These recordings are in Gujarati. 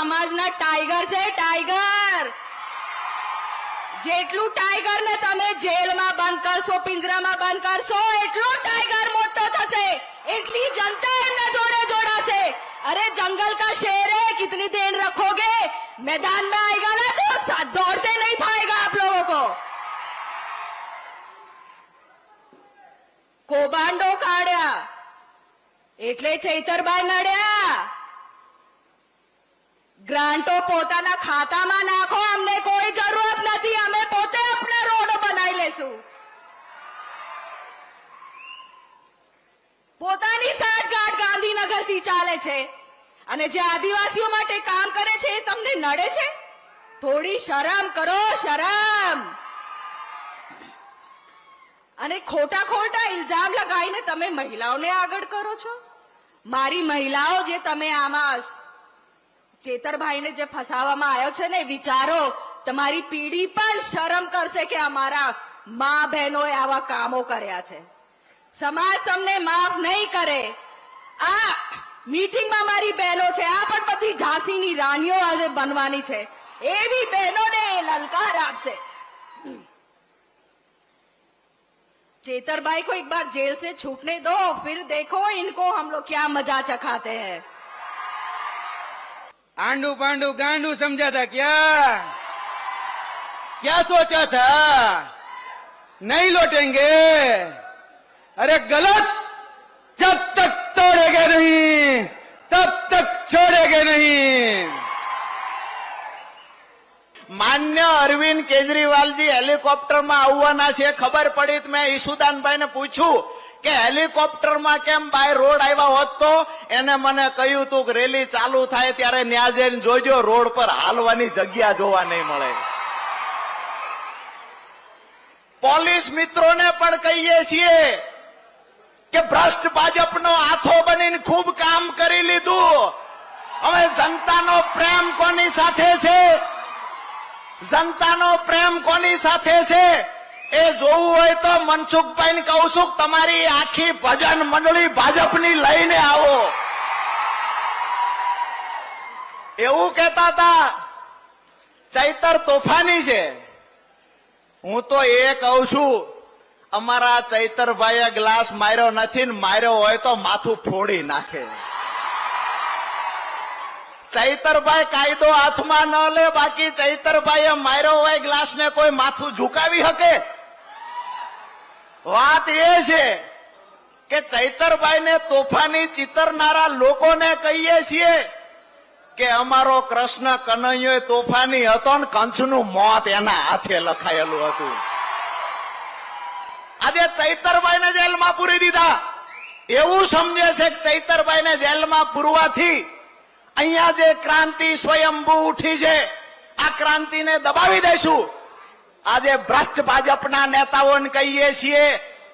સમાજના ટાઈગર છે, ટાઈગર. જેટલું ટાઈગર ને તમે જેલમાં બંધ કરશો, પિંજરામાં બંધ કરશો, એટલું ટાઈગર મોટો થશે, એટલી જનતા એમના જોડે જોડાશે. अरे जंगल का शेर है, कितनी देर रखोगे? मैदान में आएगा ना तो दौड़ते नहीं पाएगा आप लोगों को. કૌભાંડો કાઢ્યા એટલે ચૈતરભાઈ નડ્યા. ગ્રાન્ટો પોતાના ખાતામાં નાખો, અમને કોઈ જરૂરત નથી, અમે પોતે આપણા રોડો બનાવી લેશું. પોતાની સાઠગાંઠ ગાંધીનગરથી ચાલે છે અને જે આદિવાસીઓ માટે કામ કરે છે એ તમને નડે છે? થોડી શરમ કરો, શરમ. અને ખોટા ખોટા ઇલ્ઝામ લગાવીને તમે મહિલાઓને આગળ કરો છો. મારી મહિલાઓ, જે તમે આમાં ચેતરભાઈને જે ફસાવવામાં આવ્યો છે ને, વિચારો તમારી પીઢી પણ શરમ કરશે કે અમારા મા બહેનોએ આવા કામો કર્યા છે. સમાજ તમને માફ નહીં કરે. આ મીટિંગમાં મારી બહેનો છે, આ પણ બધી ઝાંસીની રાણીઓ હવે બનવાની છે, એવી બહેનોને લલકાર આપશે. चेतरभाई को एक बार जेल से छूटने दो, फिर देखो इनको हम लोग क्या मजा चखाते हैं. आंडू पांडू गांडू समझा था क्या? क्या सोचा था? नहीं लौटेंगे? अरे गलत. जब तक तोड़ेंगे नहीं तब तक छोड़ेंगे नहीं. मान्य अरविंद केजरीवाल जी हेलिकॉप्टर में आववाना छे, खबर पड़ी तो मैं ईशुदानभाई ने पूछू कि हेलिकॉप्टर में केम बाय रोड आव्या होत तो एने मने कह्युं तू कि रेली चालू थाय त्यारे न्या जईने जोजो रोड पर हालवानी जग्या जोवा नहीं मळे. पोलीस मित्रों ने पण कहीए छीए कि भ्रष्ट भाजपनो हाथो बनीने खूब काम करी लीधुं. हवे जनतानो प्रेम कोनी साथे छे, जनतानो प्रेम कोनी साथे छे ए जोवुं होय तो मनसुखभाई ने कहું છું, તમારી આખી ભજન મંડળી ભાજપની લઈને આવો. એવું કહેતા હતા ચૈતર તોફાની છે. હું તો એ કહું છું, અમારા ચૈતરભાઈએ ગ્લાસ માર્યો નથી ને માર્યો હોય તો માથું ફોડી નાખે. ચૈતરભાઈ કાયદો હાથમાં ન લે, બાકી ચૈતરભાઈએ માર્યો હોય ગ્લાસ ને કોઈ માથું ઝુકાવી શકે? વાત એ છે કે ચૈતરભાઈને તોફાની ચિતરનારા લોકોને કહીએ છીએ કે અમારો કૃષ્ણ કનૈયો તોફાની હતો ને કંસનું મોત એના હાથે લખાયેલું હતું. આજે ચૈતરભાઈને જેલમાં પૂરી દીધા. એવું સમજે છે કે ચૈતરભાઈને જેલમાં પૂરવાથી અહીંયા જે ક્રાંતિ સ્વયંભૂ ઉઠી છે, આ ક્રાંતિને દબાવી દેશું. આજે ભ્રષ્ટ ભાજપના નેતાઓને કહીએ છીએ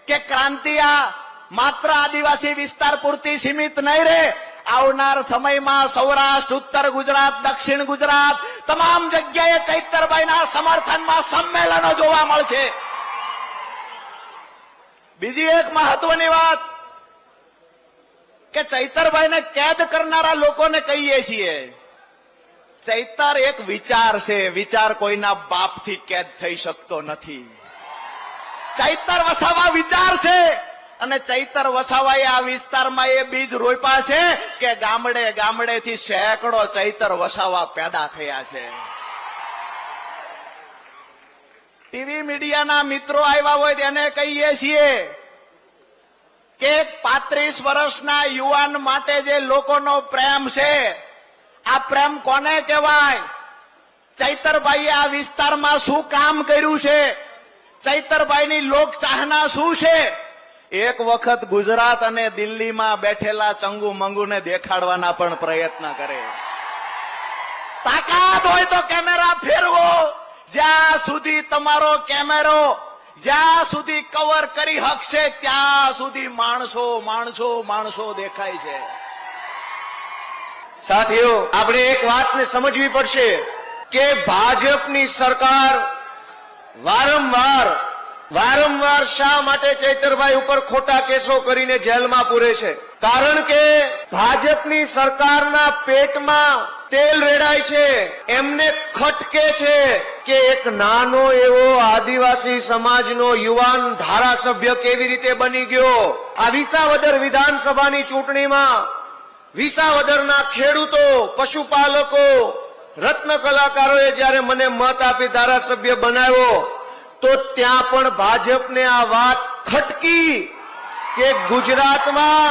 કે ક્રાંતિ આ માત્ર આદિવાસી વિસ્તાર પૂરતી સીમિત નહીં રહે. આવનાર સમયમાં સૌરાષ્ટ્ર, ઉત્તર ગુજરાત, દક્ષિણ ગુજરાત તમામ જગ્યાએ ચૈતરભાઈના સમર્થનમાં સંમેલનો જોવા મળશે. બીજી એક મહત્વની વાત કે ચૈતરભાઈને કેદ કરનારા લોકોને કહીએ છીએ, ચૈતર એક વિચાર છે, વિચાર કોઈના બાપથી કેદ થઈ શકતો નથી. ચૈતર વસાવા વિચાર છે અને ચૈતર વસાવાએ આ વિસ્તારમાં એ બીજ રોપ્યા છે કે ગામડે ગામડેથી સેંકડો ચૈતર વસાવા પેદા થયા છે. ટીવી મીડિયાના મિત્રો આવ્યા હોય તેને કહીએ છીએ કે 35 વર્ષના યુવાન માટે જે લોકોનો પ્રેમ છે, આ પ્રેમ કોને કહેવાય? ચૈતરભાઈએ આ વિસ્તારમાં શું કામ કર્યું છે? ચૈતરભાઈની લોક ચાહના શું છે? એક વખત ગુજરાત અને દિલ્હીમાં બેઠેલા ચંગુ મંગુને દેખાડવાના પણ પ્રયત્ન કરે. તાકાત હોય તો કેમેરા ફેરવો. જ્યાં સુધી તમારો કેમેરો જ્યાં સુધી કવર કરી શકશે ત્યાં સુધી માણસો માણસો માણસો દેખાય છે. સાથીઓ, આપણે એક વાતને સમજવી પડશે કે ભાજપની સરકાર વારંવાર શા માટે ચૈતરભાઈ ઉપર ખોટા કેસો કરીને જેલમાં પૂરે છે? કારણ કે ભાજપની સરકારના પેટમાં તેલ રેડાય છે, એમને ખટકે છે કે એક નાનો એવો આદિવાસી સમાજનો યુવાન ધારાસભ્ય કેવી રીતે બની ગયો. આ વિસાવદર વિધાનસભાની ચૂંટણીમાં વિસાવદરના ખેડૂતો, પશુપાલકો, રત્ન કલાકારોએ જયારે મને મત આપી ધારાસભ્ય બનાવ્યો તો ત્યાં પણ ભાજપને આ વાત ખટકી કે ગુજરાતમાં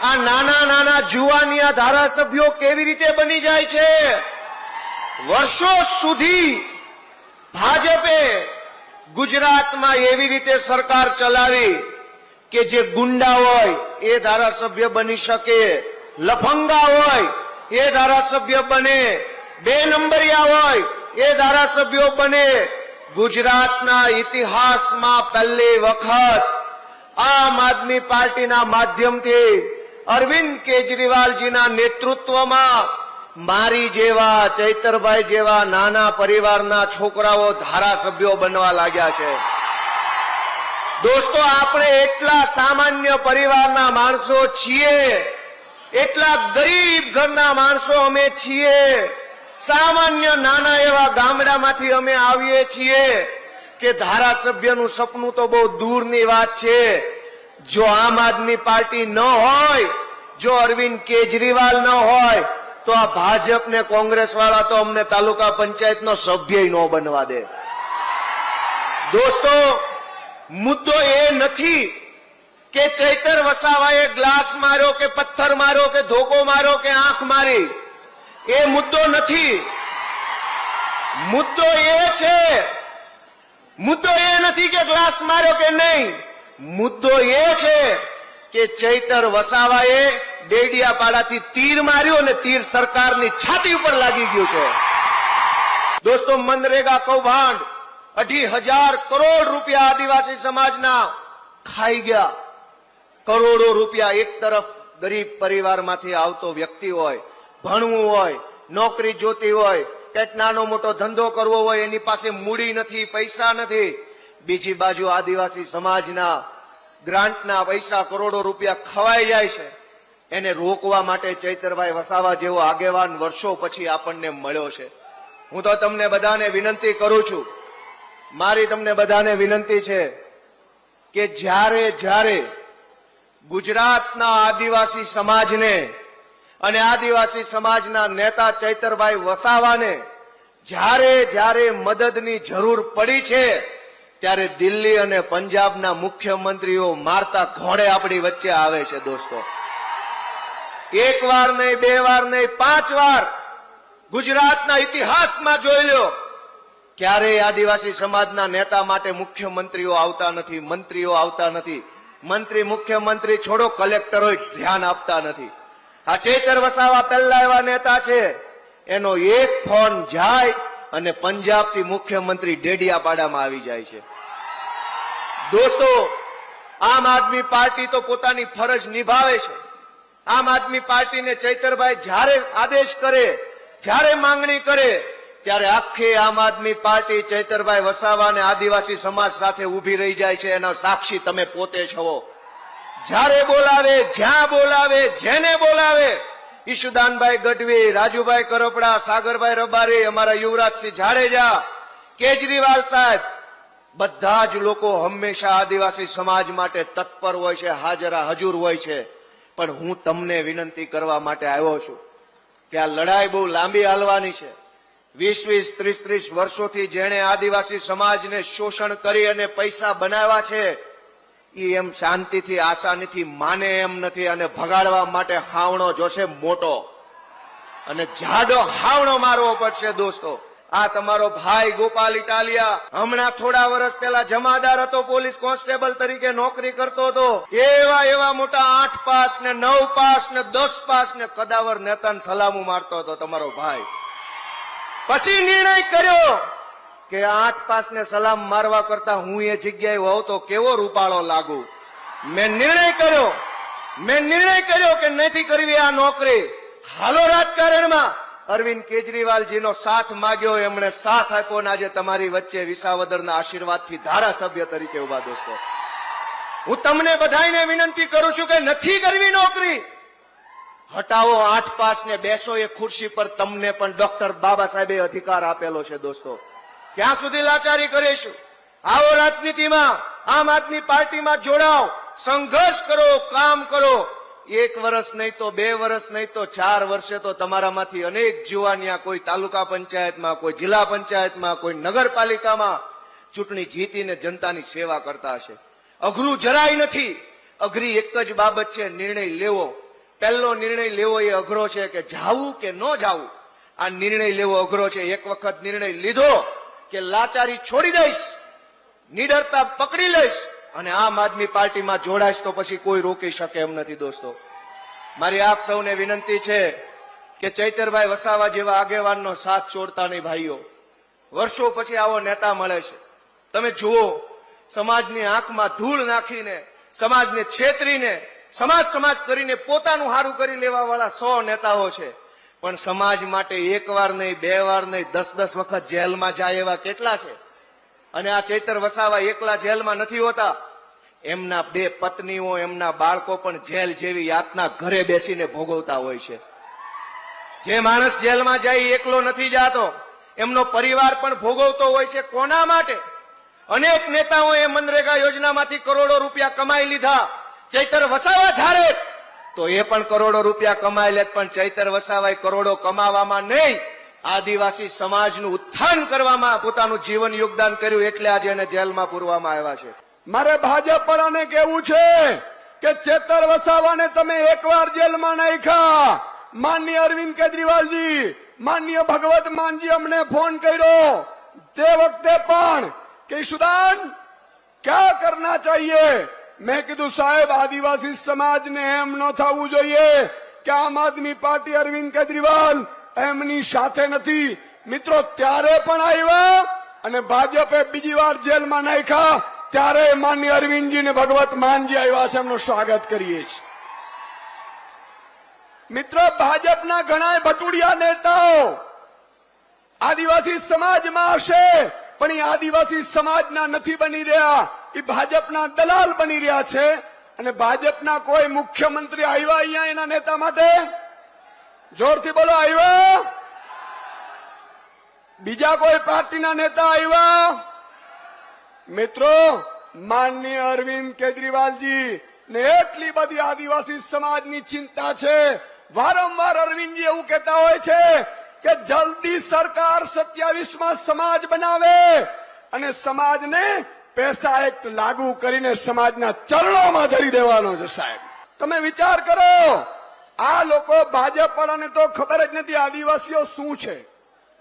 આ નાના નાના જુવાનિયા ધારાસભ્યો કેવી રીતે બની જાય છે. વર્ષો સુધી ભાજપે ગુજરાતમાં એવી રીતે સરકાર ચલાવી કે જે ગુંડા હોય એ ધારાસભ્ય બની શકે, લફંગા હોય એ ધારાસભ્ય બને, 2 નંબરિયા હોય એ ધારાસભ્યો બને. ગુજરાતના ઇતિહાસમાં પહેલી વખત આમ આદમી પાર્ટીના માધ્યમથી અરવિંદ કેજરીવાલજીના નેતૃત્વમાં મારી જેવા, ચૈતરભાઈ જેવા નાના પરિવારના છોકરાઓ ધારાસભ્યો બનવા લાગ્યા છે. દોસ્તો, આપણે એટલા સામાન્ય પરિવારના માણસો છીએ, એટલા ગરીબ ઘરના માણસો અમે છીએ, સામાન્ય નાના એવા ગામડામાંથી અમે આવીએ છીએ કે ધારાસભ્યનું સપનું તો બહુ દૂરની વાત છે. જો આમ આદમી પાર્ટી ન હોય, જો અરવિંદ કેજરીવાલ ન હોય તો આ ભાજપ ને કોંગ્રેસ વાળા તો અમને તાલુકા પંચાયતનો સભ્ય ન બનવા દે. દોસ્તો, મુદ્દો એ નથી કે ચૈતર વસાવાએ ગ્લાસ માર્યો કે પથ્થર માર્યો કે ધોકો માર્યો કે આંખ મારી, એ મુદ્દો નથી. મુદ્દો એ નથી કે ગ્લાસ માર્યો કે નહીં. મુદ્દો એ છે કે ચૈતર વસાવાએ ડેડિયાપાડાથી તીર માર્યું અને તીર સરકારની છાતી ઉપર લાગી ગયું છે. દોસ્તો, મનરેગા કૌભાંડ 2,500 કરોડ રૂપિયા આદિવાસી સમાજના ખાઈ ગયા. કરોડો રૂપિયા એક તરફ ગરીબ પરિવારમાંથી આવતો વ્યક્તિ હોય, ભણવું હોય, નોકરી જોતી હોય, કંઈક નાનો મોટો ધંધો કરવો હોય, એની પાસે મૂડી નથી, પૈસા નથી. બીજી બાજુ આદિવાસી સમાજના ગ્રાન્ટના પૈસા કરોડો રૂપિયા ખવાઈ જાય છે. એને રોકવા માટે ચૈતરભાઈ વસાવા જેવો આગેવાન વર્ષો પછી આપણને મળ્યો છે. હું તો તમને બધાને વિનંતી કરું છું, મારી તમને બધાને વિનંતી છે કે જ્યારે ગુજરાતના આદિવાસી સમાજને અને આદિવાસી સમાજના નેતા ચૈતરભાઈ વસાવાને જ્યારે મદદની જરૂર પડી છે ત્યારે દિલ્હી અને પંજાબના મુખ્યમંત્રીઓ મારતા ઘોડે આપણી વચ્ચે આવે છે. દોસ્તો, 1 વાર નહીં, 2 વાર નહીં, 5 વાર ગુજરાતના ઇતિહાસમાં જોઈ લો, ક્યારેય આદિવાસી સમાજના નેતા માટે મુખ્યમંત્રીઓ આવતા નથી, મંત્રીઓ આવતા નથી. મંત્રી મુખ્યમંત્રી છોડો, કલેક્ટરો ધ્યાન આપતા નથી. આ ચૈતર વસાવા પહેલા એવા નેતા છે, એનો એક ફોન જાય અને પંજાબથી મુખ્યમંત્રી ડેડિયાપાડામાં આવી જાય છે. દોસ્તો, આમ આદમી પાર્ટી તો પોતાની ફરજ નિભાવે છે. આમ આદમી પાર્ટીને ચૈતરભાઈ જ્યારે આદેશ કરે, જ્યારે માંગણી કરે ત્યારે આખી આમ આદમી પાર્ટી ચૈતરભાઈ વસાવા અને આદિવાસી સમાજ સાથે ઉભી રહી જાય છે. એના સાક્ષી તમે પોતે છો. જ્યારે બોલાવે, જ્યાં બોલાવે, જેને બોલાવે, ઈશુદાનભાઈ ગઢવી, રાજુભાઈ કરપડા, સાગરભાઈ રબારી, અમારા યુવરાજસિંહ જાડેજા, કેજરીવાલ સાહેબ, બધા જ લોકો હંમેશા આદિવાસી સમાજ માટે તત્પર હોય છે, હાજરા હજુર હોય છે. પણ હું તમને વિનંતી કરવા માટે આવ્યો છું કે આ લડાઈ બહુ લાંબી હાલવાની છે. 20-20, 30-30 વર્ષોથી જેણે આદિવાસી સમાજને શોષણ કરી અને પૈસા બનાવ્યા છે એ એમ શાંતિથી, આસાનીથી માને એમ નથી. અને ભગાડવા માટે હાવણો જોશે મોટો, અને જાડો હાવણો મારવો પડશે. દોસ્તો, આ તમારો ભાઈ ગોપાલ ઇટાલિયા હમણાં થોડા વર્ષ પહેલા જમાદાર હતો, પોલીસ કોન્સ્ટેબલ તરીકે નોકરી કરતો હતો. એવા મોટા 8 પાસ ને 9 પાસ ને 10 પાસ ને કદાવર નેતાને સલામું મારતો હતો તમારો ભાઈ. પછી નિર્ણય કર્યો કે 8 પાસ ને સલામ મારવા કરતા હું એ જગ્યાએ હોઉં તો કેવો રૂપાળો લાગુ. મેં નિર્ણય કર્યો કે નથી કરવી આ નોકરી. હાલો રાજકારણમાં. અરવિંદ કેજરીવાલજીનો સાથ માંગ્યો, એમણે સાથ આપ્યો ને આજે તમારી વચ્ચે વિસાવદરના આશીર્વાદથી ધારાસભ્ય તરીકે ઉભા. દોસ્તો, હું તમને બધાને વિનંતી કરું છું કે નથી કરવી નોકરી હટાવો 8 પાસ ને બેસો એ ખુરશી પર. તમને પણ ડોક્ટર બાબા સાહેબે અધિકાર આપેલો છે દોસ્તો. ક્યાં સુધી લાચારી કરીશું? આવો રાજનીતિમાં, આમ આદમી પાર્ટીમાં જોડાઓ, સંઘર્ષ કરો, કામ કરો. 1 વર્ષ નહીં તો 2 વર્ષ નહીં તો 4 વર્ષે તો તમારામાંથી અનેક જુવાનિયા કોઈ તાલુકા પંચાયતમાં, કોઈ જિલ્લા પંચાયતમાં, કોઈ નગરપાલિકામાં ચૂંટણી જીતીને જનતાની સેવા કરતા હશે. અઘરું જરાય નથી. અઘરી એક જ બાબત છે, નિર્ણય લેવો. પહેલો નિર્ણય લેવો એ અઘરો છે કે જાવું કે ન જાવું. આ નિર્ણય લેવો અઘરો છે. એક વખત નિર્ણય લીધો કે લાચારી છોડી દઈશ, નિડરતા પકડી લઈશ અને આમ આદમી પાર્ટીમાં જોડાઈશ તો પછી કોઈ રોકી શકે એમ નથી દોસ્તો. મારી આપ સૌને વિનંતી છે કે ચૈતરભાઈ વસાવા જેવા આગેવાનનો સાથ છોડતા નહીં ભાઈઓ. વર્ષો પછી આવો નેતા મળે છે. તમે જુઓ, સમાજની આંખમાં ધૂળ નાખીને, સમાજને છેતરીને, સમાજ કરીને પોતાનું હારું કરી લેવા વાળા 100 નેતાઓ છે. પણ સમાજ માટે 1 વાર નહીં, 2 વાર નહીં, 10-10 વખત જેલમાં જાય એવા કેટલા છે? અને આ ચૈતર વસાવા એકલા જેલમાં નથી હોતા. એમના 2 પત્નીઓ, એમના બાળકો પણ જેલ જેવી યાતના ઘરે બેસીને ભોગવતા હોય છે. જે માણસ જેલમાં જાય એકલો નથી જાતો, એમનો પરિવાર પણ ભોગવતો હોય છે. કોના માટે? અનેક નેતાઓએ મનરેગા યોજનામાંથી કરોડો રૂપિયા કમાઈ લીધા. ચૈતર વસાવા ધારે તો એ પણ કરોડો રૂપિયા કમાઈ લે, પણ ચૈતર વસાવાએ કરોડો કમાવામાં નહીં, આદિવાસી સમાજનું ઉત્થાન કરવામાં પોતાનું જીવન યોગદાન કર્યું. એટલે આજે એને જેલમાં પૂરવામાં આવ્યા છે. મારે ભાજપ વાળાને કેવું છે કે ચેતર વસાવાને તમે એકવાર જેલમાં નાખ્યા. માનનીય અરવિંદ કેજરીવાલજી, માનનીય ભગવત માનજી અમને ફોન કર્યો તે વખતે પણ કે સુદાન ક્યાં કરના ચાહીએ. મેં કીધું સાહેબ, આદિવાસી સમાજને એમ ન થવું જોઈએ કે આમ આદમી પાર્ટી અરવિંદ કેજરીવાલ એમની સાથે નથી. મિત્રો ત્યારે પણ આવ્યા અને ભાજપે બીજી વાર જેલમાં નાખ્યા ત્યારે માનનીય અરવિંદજી ને ભગવત માનજી આવ્યા છે. એમનું સ્વાગત કરીએ છીએ. મિત્રો, ભાજપના ઘણા ભટુડિયા નેતાઓ આદિવાસી સમાજમાં હશે, પણ એ આદિવાસી સમાજના નથી બની રહ્યા, એ ભાજપના દલાલ બની રહ્યા છે. અને ભાજપના કોઈ મુખ્યમંત્રી આવ્યા અહીંયા એના નેતા માટે? જોરથી બોલો, આવ્યા? બીજા કોઈ પાર્ટીના નેતા આવ્યા? મિત્રો, માનનીય અરવિંદ કેજરીવાલજી ને એટલી બધી આદિવાસી સમાજની ચિંતા છે. વારંવાર અરવિંદજી એવું કહેતા હોય છે કે જલ્દી સરકાર 27માં સમાજ બનાવે અને સમાજને પૈસા એક્ટ લાગુ કરીને સમાજના ચરણોમાં ધરી દેવાનો છે. સાહેબ, તમે વિચાર કરો, આ લોકો ભાજપ વાળાને તો ખબર જ નથી આદિવાસીઓ શું છે.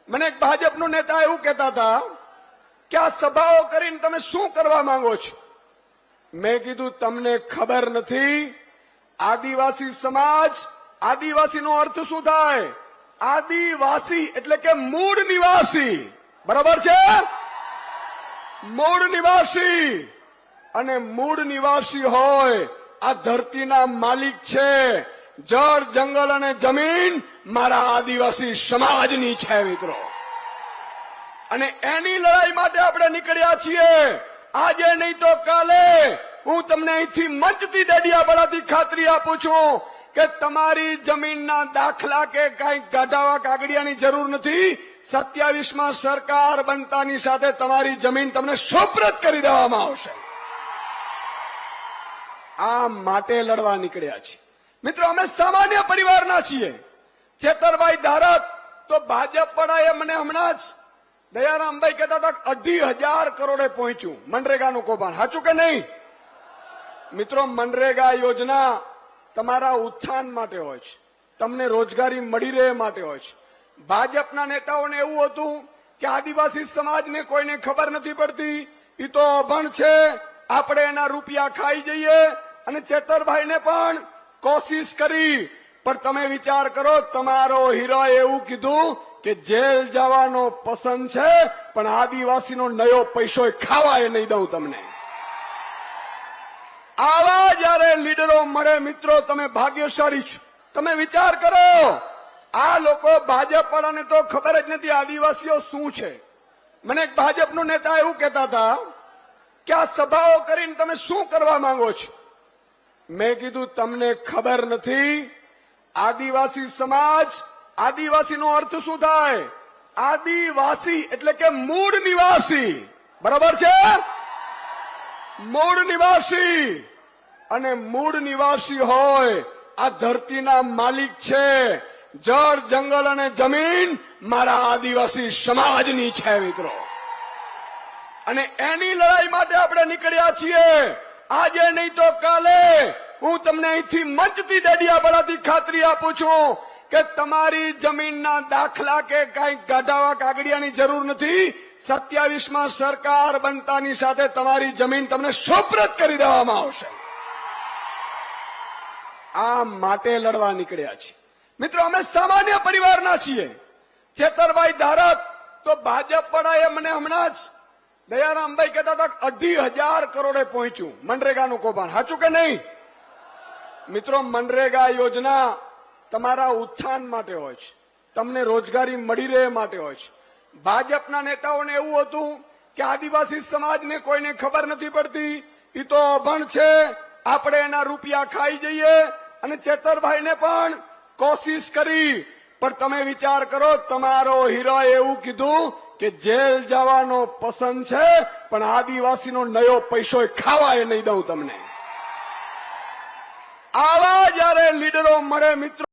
મને એક ભાજપનો નેતા એવું કહેતા હતા કે આ સભાઓ કરીને તમે શું કરવા માંગો છો? મેં કીધું તમને ખબર નથી આદિવાસી સમાજ, આદિવાસીનો અર્થ શું થાય? આદિવાસી એટલે કે મૂળ નિવાસી, બરાબર છે? મૂળ નિવાસી. અને મૂળ નિવાસી હોય આ ધરતીના માલિક છે. જળ, જંગલ અને જમીન મારા આદિવાસી સમાજની છે મિત્રો. અને એની લડાઈ માટે આપણે નીકળ્યા છીએ. આજે નહીં તો કાલે હું તમને અહીંથી મંચથી ડેડિયાપાડાથી ખાતરી આપું છું કે તમારી જમીનના દાખલા કે કઈ કાઢાવા કાગડિયાની જરૂર નથી. 27માં સરકાર બનતાની સાથે તમારી જમીન તમને સુપ્રત કરી દેવામાં આવશે. આ માટે લડવા નીકળ્યા છીએ મિત્રો. અમે સામાન્ય પરિવારના છીએ. ચેતરભાઈ ધારક તો ભાજપ વાળાએ મને હમણાં જ દયારામભાઈ કહેતા હતા 2,500 કરોડે પહોંચ્યું મનરેગાનું કૌભાંડ. સાચું કે નહીં? મિત્રો, મનરેગા યોજના તમારા ઉત્થાન માટે હોય છે, તમને રોજગારી મળી રહે માટે હોય છે. ભાજપના નેતાઓને એવું હતું કે આદિવાસી સમાજને કોઈને ખબર નથી પડતી, એ તો અભણ છે, આપણે એના રૂપિયા ખાઈ જઈએ. અને ચેતરભાઈને પણ કોશિશ કરી, પણ તમે વિચાર કરો, તમારો હીરો એવું કીધું કે જેલ જવાનો પસંદ છે પણ આદિવાસીનો નયો પૈસો ખાવા એ નહીં દઉં તમને. આવા જયારે લીડરો મળે મિત્રો, તમે ભાગ્યશાળી છો. તમે વિચાર કરો, આ લોકો ભાજપ વાળાને તો ખબર જ નથી આદિવાસીઓ શું છે. મને એક ભાજપનો નેતા એવું કહેતા હતા કે આ સભાઓ કરીને તમે શું કરવા માંગો છો? મેં કીધું તમને ખબર નથી આદિવાસી સમાજ, આદિવાસીનો અર્થ શું થાય? આદિવાસી એટલે કે મૂળ નિવાસી, બરાબર છે? મૂળ નિવાસી, અને મૂળ નિવાસી હોય આ ધરતીના માલિક છે. જળ, જંગલ અને જમીન મારા આદિવાસી સમાજની છે મિત્રો, અને એની લડાઈ માટે આપણે નીકળ્યા છીએ. આજે નહીં તો કાલે હું તમને અહીંથી મંચથી ડેડિયાપાડાથી ખાતરી આપું છું કે તમારી જમીનના દાખલા કે કઈ કાઢાવા કાગડિયાની જરૂર નથી. 27માં સરકાર બનતાની સાથે તમારી જમીન તમને સુપ્રત કરી દેવામાં આવશે. આ માટે લડવા નીકળ્યા છીએ મિત્રો. અમે સામાન્ય પરિવારના છીએ. ચેતરભાઈ ધારક તો ભાજપ વાળાએ મને હમણાં જ દયારામભાઈ કહેતા હતા 2,500 કરોડે પહોંચ્યું મનરેગાનું કૌભાંડ. સાચું કે નહીં મિત્રો? મનરેગા યોજના તમારા ઉત્થાન માટે હોય છે, તમને રોજગારી મળી રહે માટે હોય છે. ભાજપના નેતાઓને એવું હતું કે આદિવાસી સમાજને કોઈને ખબર નથી પડતી, એ તો અભણ છે, આપણે એના રૂપિયા ખાઈ જઈએ. અને ચેતરભાઈને પણ કોશિશ કરી, પણ તમે વિચાર કરો, તમારો હીરો એવું કીધું કે જેલ જવાનો પસંદ છે પણ આદિવાસીનો નયો પૈસો ખાવા એ નહીં દઉં તમને. આવા જયારે લીડરો મળે મિત્રો